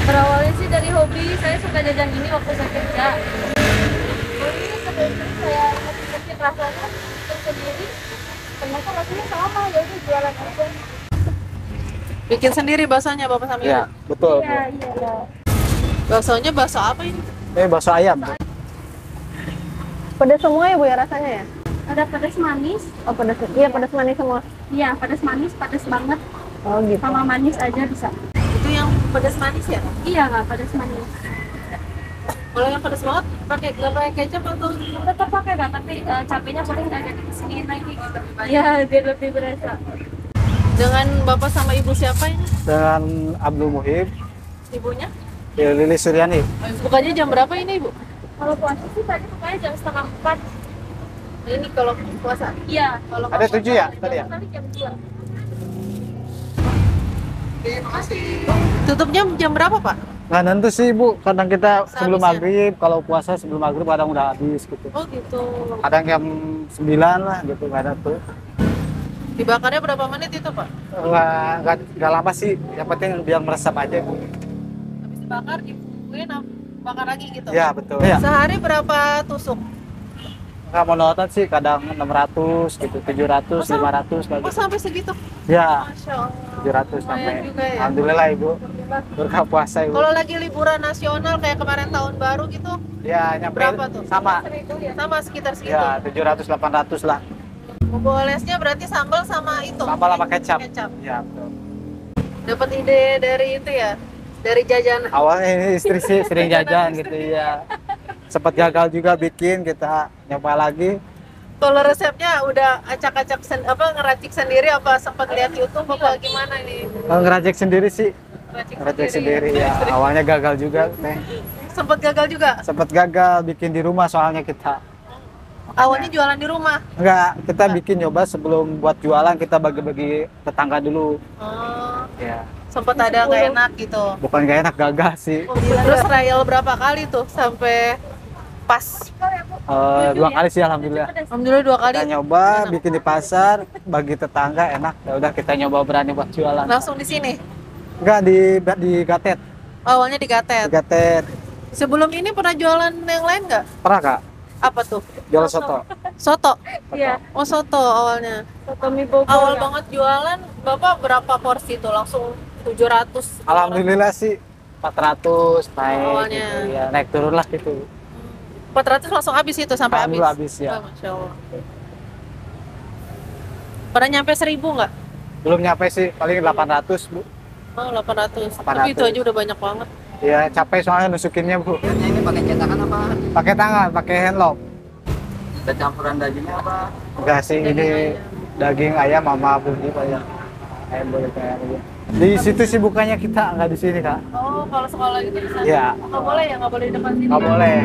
Berawalnya sih dari hobi, saya suka jajan ini waktu saya kerja. Ini sebelum saya ngerti rasanya bikin sendiri, ternyata rasanya sama, ya udah jualan aja. Bikin sendiri baksonya Bapak sama Ibu? Iya, betul. Iya, iya. Baksonya bakso apa ini? Bakso ayam. Pedas semua ya Bu ya rasanya ya? Ada pedas manis, Oh pedas, iya pedas manis semua. iya pedas manis, pedas banget, Oh gitu. sama manis aja bisa. Itu yang pedas manis ya? Iya nggak pedas manis. Kalau yang pedas banget nggak pakai kecap atau? Tetap pakai nggak, tapi cabenya paling agak kesini lagi gitu. Iya, biar lebih berasa. Dengan Bapak sama Ibu siapa ini? Dengan Abdul Muhib, Ibunya? Lilis Suryani. Bukanya jam berapa ini Ibu? Kalau puasa sih tadi bukanya jam 3:30. Ini kalau puasa. Iya, kalau Ada 7 ya tadi ya? tadi jam 2. Tutupnya jam berapa Pak? Nggak nentu sih Bu, kadang kita sebelum Sehabisnya. maghrib, kalau puasa sebelum maghrib kadang udah habis gitu. Oh gitu. Kadang jam 9 lah gitu, nggak ada tuh. Dibakarnya berapa menit itu Pak? Nggak lama sih, yang penting biar meresap aja Bu. Habis dibakar, dibumbuin, bakar lagi gitu? Ya betul. Ya. Sehari berapa tusuk? Nggak monoton sih, kadang 600 gitu, 700, Masa? 500 Oh gitu. sampai segitu? Ya, Masya Allah. 700 Lumayan sampai. juga ya. Alhamdulillah Ibu, berkah puasa Ibu. Kalau lagi liburan nasional kayak kemarin tahun baru gitu, Ya, nyampe berapa tuh? sama. 1.000 ya. sama sekitar segitu? Ya, 700 800 lah. Bumbu olesnya berarti sambal sama itu? Sambal sama kecap. Kecap. Ya, betul. Dapat ide dari itu ya? Dari jajan. Awalnya ini istri sih sering jajan gitu ya. Sempat gagal juga bikin, kita nyoba lagi. Kalau resepnya udah acak-acak ngeracik sendiri apa sempat lihat YouTube apa gimana ini? Ngeracik sendiri sih, ngeracik sendiri ya. Awalnya gagal juga, Sempat gagal juga. sempat gagal bikin di rumah soalnya kita. Awalnya jualan di rumah. Enggak, kita bikin nyoba sebelum buat jualan kita bagi-bagi tetangga dulu. Oh, Ya, sempat ada nggak enak gitu. bukan gak enak, gagal sih. Terus trial berapa kali tuh sampai pas? 2 kali sih alhamdulillah. Alhamdulillah 2 kali. Kita nyoba bikin di pasar, bagi tetangga enak. Ya udah kita nyoba berani buat jualan. Langsung di sini. Enggak di Gatet, Awalnya di Gatet. di Gatet. Sebelum ini pernah jualan yang lain nggak? Pernah Kak? Apa tuh? Jual soto. Soto. Iya, Oh soto awalnya. soto mie Bogor. Awal ya. banget jualan, Bapak berapa porsi tuh? Langsung 700. Alhamdulillah sih 400 naik Awalnya. gitu ya, naik turun lah gitu. 400 langsung habis itu sampai habis. Alhamdulillah habis ya. Oh, Masya Allah. Pernah nyampe 1000 nggak? Belum nyampe sih, paling 800 Bu. Oh 800. 800. Tapi itu aja udah banyak banget. Ya capek soalnya nusukinnya Bu. Ini pakai cetakan apa? Pakai tangan, pakai handlock. Ada campuran dagingnya apa? Enggak sih, ini daging ayam sama bumbu kayak ayam boleh kayak ayam. Di situ sih bukannya kita, nggak di sini Kak. Oh kalau sekolah gitu bisa? Iya. Nggak boleh ya? Nggak boleh di depan sini? Nggak boleh.